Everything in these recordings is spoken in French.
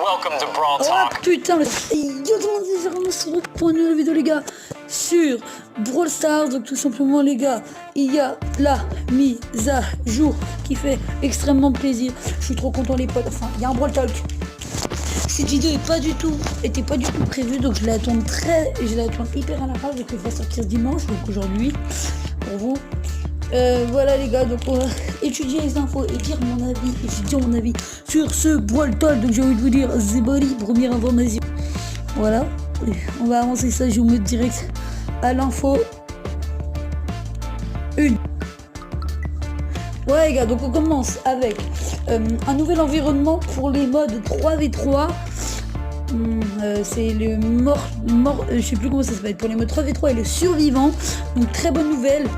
Welcome to Brawl Oh Talk. putain, yo tout le monde, c'est vraiment sur pour une nouvelle vidéo les gars sur Brawl Stars. Donc tout simplement les gars, il y a la mise à jour qui fait extrêmement plaisir. Je suis trop content les potes, enfin il y a un Brawl Talk. Cette vidéo était pas du tout prévue, donc je l'attends hyper à la rage, donc il va sortir dimanche, donc aujourd'hui pour vous. Voilà les gars, donc on va étudier les infos et dire mon avis sur ce Brawl Talk. Donc j'ai envie de vous dire, c'est body, première information. Voilà, on va avancer ça, je vous mets direct à l'info 1. Ouais les gars, donc on commence avec un nouvel environnement pour les modes 3v3. C'est le je sais plus comment ça s'appelle, pour les modes 3v3 et le survivant. Donc très bonne nouvelle,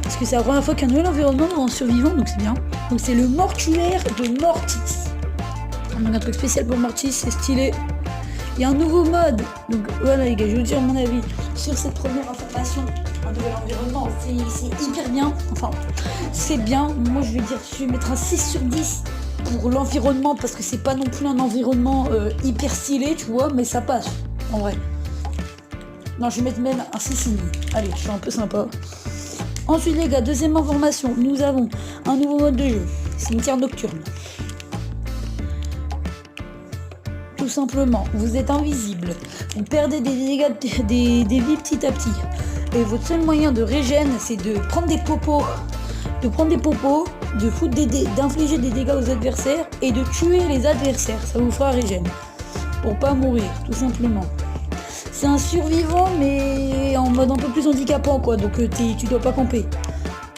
parce que c'est la première fois qu'un nouvel environnement en survivant, donc c'est bien. Donc c'est le mortuaire de Mortis. Donc un truc spécial pour Mortis, c'est stylé. Il y a un nouveau mode, donc voilà les gars, je vais vous dire mon avis sur cette première information. Un nouvel environnement, c'est hyper bien, enfin c'est bien. Moi je vais mettre un 6 sur 10 pour l'environnement, parce que c'est pas non plus un environnement hyper stylé, tu vois, mais ça passe en vrai. Non, je vais mettre même un 6,5. Allez, je suis un peu sympa. Ensuite les gars, deuxième information, nous avons un nouveau mode de jeu, cimetière nocturne. Tout simplement, vous êtes invisible, vous perdez des dégâts, des vies petit à petit. Et votre seul moyen de régène, c'est de prendre des popos, d'infliger des dégâts aux adversaires et de tuer les adversaires. Ça vous fera régène, pour pas mourir, tout simplement. C'est un survivant, mais en mode un peu plus handicapant, quoi. Donc tu dois pas camper.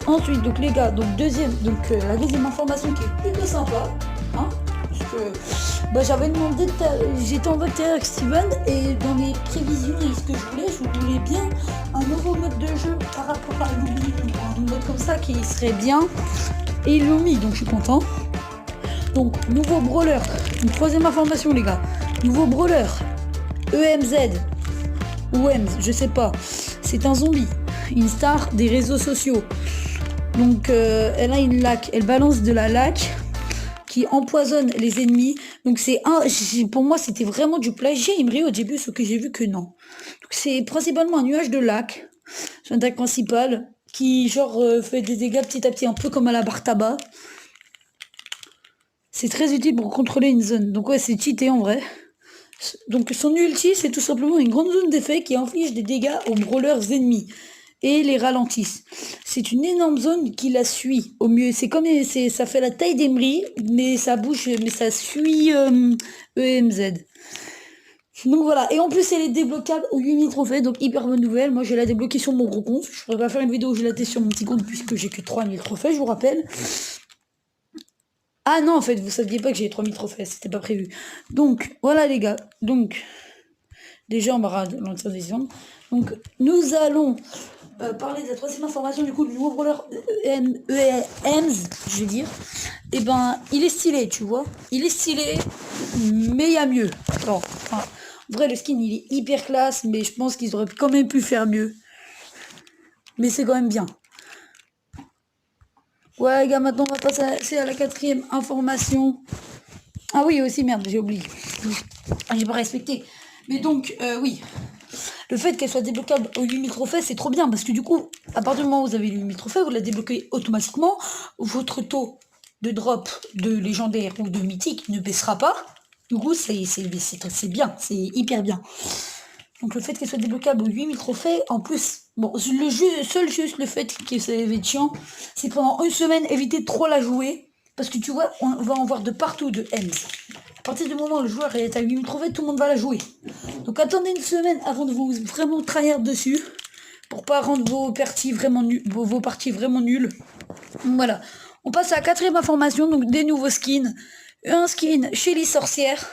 Ensuite, donc les gars, donc la deuxième information qui est plutôt sympa, hein, parce que j'avais demandé, j'étais en vote avec Steven, et dans mes prévisions et ce que je voulais bien un nouveau mode de jeu par rapport à l'oubli, un mode comme ça qui serait bien, et ils l'ont mis, donc je suis content. Donc nouveau brawler, une troisième information les gars, nouveau brawler, EMZ ou EMZ, je sais pas, c'est un zombie, une star des réseaux sociaux. Donc elle a une laque, elle balance de la laque qui empoisonne les ennemis. Donc pour moi c'était vraiment du plagiat Imri au début, ce que j'ai vu que non. Donc c'est principalement un nuage de laque, son attaque principale, qui fait des dégâts petit à petit, un peu comme à la barre tabac. C'est très utile pour contrôler une zone. Donc ouais, c'est cheaté en vrai. Donc son ulti, c'est tout simplement une grande zone d'effet qui inflige des dégâts aux brawlers ennemis et les ralentissent. C'est une énorme zone qui la suit au mieux. Ça fait la taille d'Emery, mais ça bouge, mais ça suit EMZ. Donc voilà, et en plus elle est débloquable aux 8000 trophées, donc hyper bonne nouvelle. Moi je l'ai débloquée sur mon gros compte. Je pourrais pas faire une vidéo où je l'ai sur mon petit compte puisque j'ai que 3000 trophées, je vous rappelle. Ah non, en fait, vous saviez pas que j'ai 3000 trophées, c'était pas prévu. Donc, voilà les gars. Donc, déjà, on va l'interdisant. Donc, nous allons parler de la troisième information, du coup, du nouveau brawler EMZ, je vais dire. Et ben, il est stylé, tu vois. Il est stylé, mais il y a mieux. Alors, en vrai, le skin, il est hyper classe, mais je pense qu'ils auraient quand même pu faire mieux. Mais c'est quand même bien. Ouais les gars, maintenant on va passer à la quatrième information. Ah oui aussi, merde, j'ai oublié. J'ai pas respecté. Mais donc, oui. Le fait qu'elle soit débloquable aux 8000 trophées, c'est trop bien. Parce que du coup, à partir du moment où vous avez les 8000 trophées, vous la débloquez automatiquement. Votre taux de drop de légendaire ou de mythique ne baissera pas. Du coup, c'est bien, c'est hyper bien. Donc le fait qu'elle soit débloquable aux 8000 trophées, en plus, bon, le fait que ça va être chiant, c'est pendant une semaine, éviter de trop la jouer, parce que tu vois, on va en voir de partout de EMZ. À partir du moment où le joueur est à 8000 trophées, tout le monde va la jouer. Donc attendez une semaine avant de vous vraiment tryhard dessus, pour pas rendre vos parties vraiment nulles. Donc voilà, on passe à la quatrième information, donc des nouveaux skins. Un skin chez les sorcières,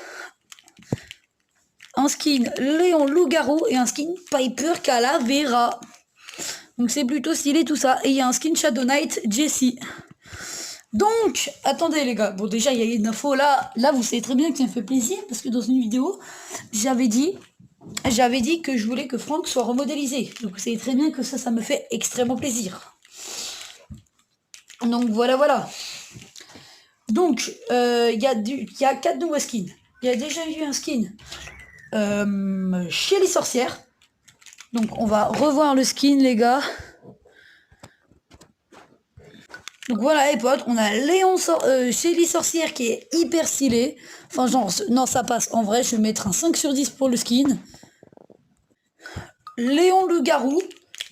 un skin Léon Loup-Garou et un skin Piper Calavera. Donc c'est plutôt stylé tout ça. Et il y a un skin Shadow Knight Jessie. Donc, attendez les gars. Bon déjà il y a une info là. Là vous savez très bien que ça me fait plaisir. Parce que dans une vidéo, j'avais dit que je voulais que Franck soit remodélisé. Donc vous savez très bien que ça me fait extrêmement plaisir. Donc voilà. Donc il y a 4 nouveaux skins. il y a déjà eu un skin chez les sorcières. Donc on va revoir le skin les gars. Donc voilà les potes, on a Léon chez les sorcières qui est hyper stylé. Enfin genre, non ça passe, en vrai je vais mettre un 5 sur 10 pour le skin. Léon le garou,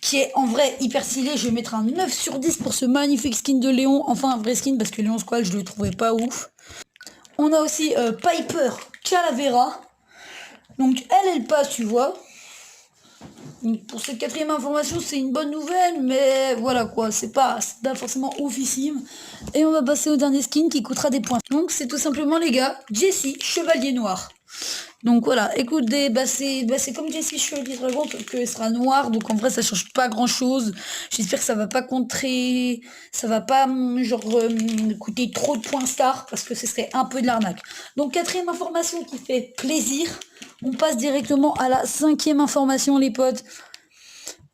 qui est en vrai hyper stylé, je vais mettre un 9 sur 10 pour ce magnifique skin de Léon. Enfin un vrai skin parce que Léon Squall je le trouvais pas ouf. On a aussi Piper Calavera. Donc elle passe tu vois. Donc, pour cette 4e information, c'est une bonne nouvelle, mais voilà quoi, c'est pas forcément oufissime. Et on va passer au dernier skin qui coûtera des points. Donc c'est tout simplement les gars, Jessie, Chevalier Noir. Donc voilà, écoute, c'est comme Jessie Chevalier Dragon, que sera noir, donc en vrai ça change pas grand chose. J'espère que ça va pas ça va pas coûter trop de points star, parce que ce serait un peu de l'arnaque. Donc 4e information qui fait plaisir. On passe directement à la 5e information les potes.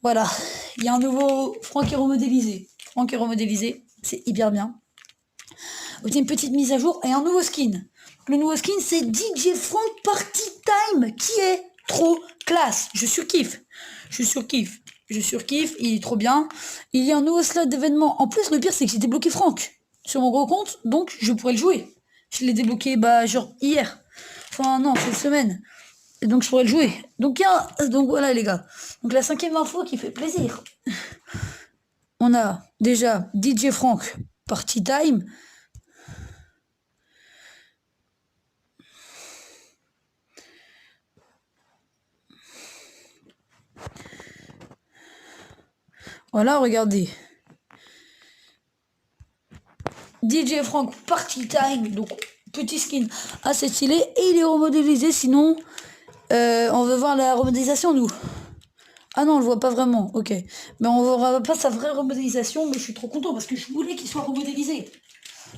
Voilà, il y a un nouveau Franck est remodélisé. Franck est remodélisé, c'est hyper bien. Aussi une petite mise à jour et un nouveau skin. Le nouveau skin c'est DJ Frank Party Time qui est trop classe. Je surkiffe, il est trop bien. Il y a un nouveau slot d'événement. En plus le pire c'est que j'ai débloqué Franck sur mon gros compte, donc je pourrais le jouer. Je l'ai débloqué genre hier. Enfin non, cette semaine. Et donc je pourrais le jouer. Donc voilà les gars. Donc la 5e info qui fait plaisir. On a déjà DJ Frank Party Time. Voilà, regardez. DJ Frank Party Time. Donc petit skin assez stylé. Et il est remodélisé sinon. On veut voir la remodélisation nous. Ah non, on le voit pas vraiment, ok. Mais on verra pas sa vraie remodélisation, mais je suis trop content parce que je voulais qu'il soit remodélisé.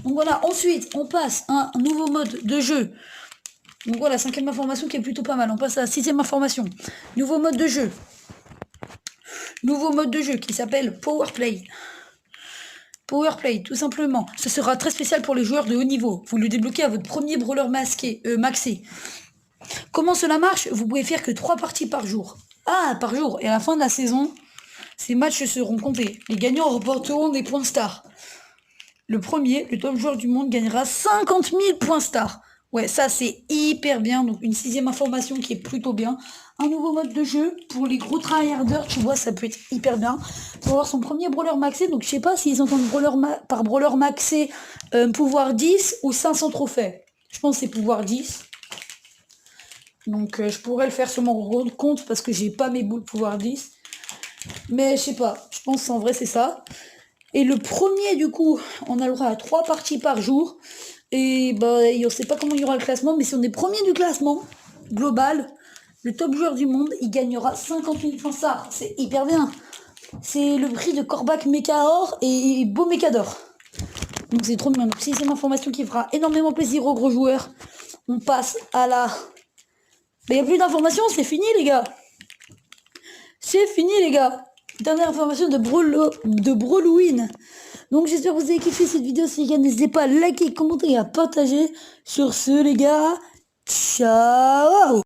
Donc voilà, ensuite, on passe à un nouveau mode de jeu. Donc voilà, 5e information qui est plutôt pas mal. On passe à la 6e information. Nouveau mode de jeu. Nouveau mode de jeu qui s'appelle Powerplay. Powerplay, tout simplement. Ce sera très spécial pour les joueurs de haut niveau. Vous le débloquez à votre premier brawler maxé. Comment cela marche? Vous pouvez faire que 3 parties par jour. Ah, par jour. Et à la fin de la saison, ces matchs seront comptés. Les gagnants remporteront des points stars. Le premier, le top joueur du monde, gagnera 50 000 points stars. Ouais, ça c'est hyper bien. Donc une 6e information qui est plutôt bien. Un nouveau mode de jeu pour les gros tryharders, tu vois, ça peut être hyper bien. Pour avoir son premier brawler maxé, donc je sais pas s'ils entendent par brawler maxé pouvoir 10 ou 500 trophées. Je pense que c'est pouvoir 10. Donc je pourrais le faire sur mon gros compte parce que j'ai pas mes boules pouvoir 10. Mais je sais pas, je pense en vrai c'est ça. Et le premier du coup, on a le droit à 3 parties par jour. Et bah on sait pas comment il y aura le classement, mais si on est premier du classement global, le top joueur du monde, il gagnera 50 000 points stars. C'est hyper bien. C'est le prix de Corbac Mecha Or et Beau Mecha d'Or. Donc c'est trop bien. Donc 6e information qui fera énormément plaisir aux gros joueurs. On passe à la... Mais il n'y a plus d'informations, c'est fini les gars. C'est fini les gars. Dernière information de Brawloween. Donc j'espère que vous avez kiffé cette vidéo. Si les gars, n'hésitez pas à liker, commenter et à partager. Sur ce les gars, ciao.